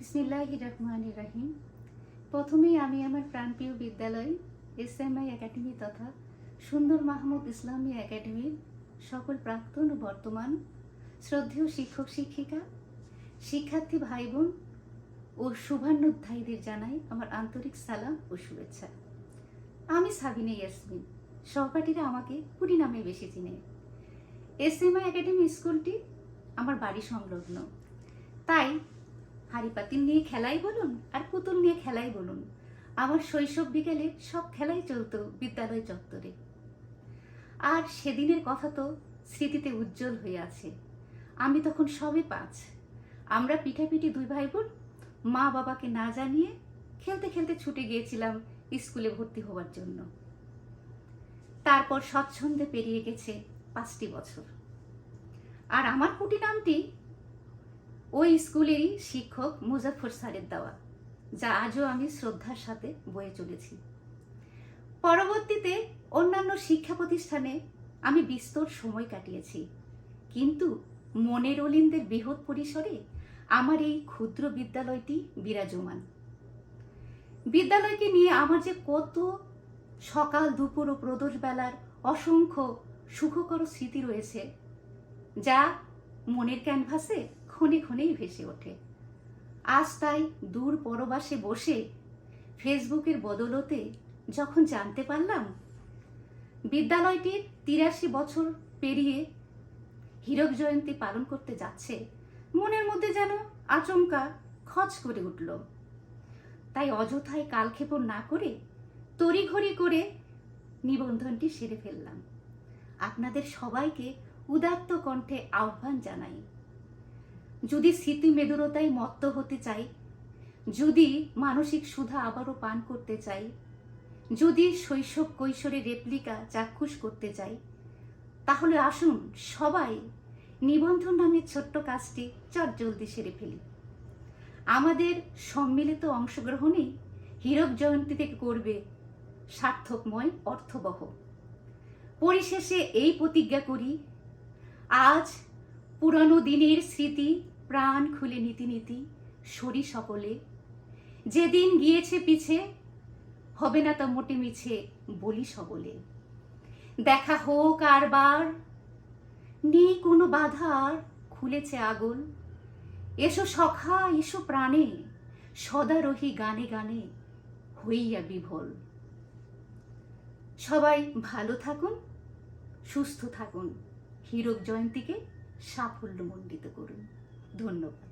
বিসমিল্লাহির রহমানির রহিম। প্রথমেই আমি আমার প্রাণপ্রিয় বিদ্যালয় এসএমআই একাডেমি তথা সুন্দর মাহমুদ ইসলামী একাডেমির সকল প্রাক্তন ও বর্তমান শ্রদ্ধেয় শিক্ষক শিক্ষিকা, শিক্ষার্থী ভাই বোন ও শুভান্যুধ্যায়ীদের জানাই আমার আন্তরিক সালাম ও শুভেচ্ছা। আমি সাবিনা ইয়াসমিন, সহপাঠীরা আমাকে পুরি নামে বেশি চিনে। এসএমআই একাডেমি স্কুলটি আমার বাড়ি সংলগ্ন, তাই হাড়ি পাতিল নিয়ে খেলাই বলুন আর পুতুল নিয়ে খেলাই বলুন, আমার শৈশব বিকেলে সব খেলাই চলতো বিদ্যালয় চত্বরে। আর সেদিনের কথা তো স্মৃতিতে উজ্জ্বল হয়ে আছে। আমি তখন সবে 5। আমরা পিঠাপিঠি 2 ভাই বোন মা বাবাকে না জানিয়ে খেলতে খেলতে ছুটে গিয়েছিলাম স্কুলে ভর্তি হওয়ার জন্য। তারপর স্বচ্ছন্দে পেরিয়ে গেছে 5টি বছর। আর আমার কুটি নামটি ওই স্কুলেরই শিক্ষক মুজাফফর স্যারের দেওয়া, যা আজও আমি শ্রদ্ধার সাথে বয়ে চলেছি। পরবর্তীতে অন্যান্য শিক্ষা প্রতিষ্ঠানে আমি বিস্তর সময় কাটিয়েছি, কিন্তু মনের অলিন্দের বৃহৎ পরিসরে আমার এই ক্ষুদ্র বিদ্যালয়টি বিরাজমান। বিদ্যালয়কে নিয়ে আমার যে কত সকাল দুপুর ও প্রদোষ বেলার অসংখ্য সুখকর স্মৃতি রয়েছে, যা মনের ক্যানভাসে ক্ষণে ক্ষণেই ভেসে ওঠে। আজ তাই দূর পরবাসে বসে ফেসবুকের বদৌলতে যখন জানতে পারলাম বিদ্যালয়টির 83 বছর পেরিয়ে হীরক জয়ন্তী পালন করতে যাচ্ছে, মনের মধ্যে যেন আচমকা খচ করে উঠল। তাই অযথায় কালক্ষেপণ না করে তড়িঘড়ি করে নিবন্ধনটি সেরে ফেললাম। আপনাদের সবাইকে উদাত্ত কণ্ঠে আহ্বান জানাই, যদি স্মৃতি মেদুরতায় মত্ত হতে চাই, যদি মানসিক সুধা আবারও পান করতে চাই, যদি শৈশব কৈশোরের রেপ্লিকা চাক্ষুষ করতে চাই, তাহলে আসুন সবাই নিবন্ধন নামের ছোট্ট কাজটি চটজলদি সেরে ফেলি। আমাদের সম্মিলিত অংশগ্রহণেই হীরক জয়ন্তী থেকে করবে সার্থকময় অর্থবহ। পরিশেষে এই প্রতিজ্ঞা করি, আজ পুরানো দিনের স্মৃতি প্রাণ খুলে নীতি নীতি সরি সকলে, যেদিন গিয়েছে পিছে হবে না তা মোটে মিছে বলি সবলে। দেখা হোক আরবার, নেই কোনো বাধার, খুলেছে আগল, এসো সখা এসো প্রাণে, সদা রহি গানে গানে হইয়া বিভোল। সবাই ভালো থাকুন, সুস্থ থাকুন, হীরক জয়ন্তীকে সাফল্যমণ্ডিত করুন। ধন্যবাদ।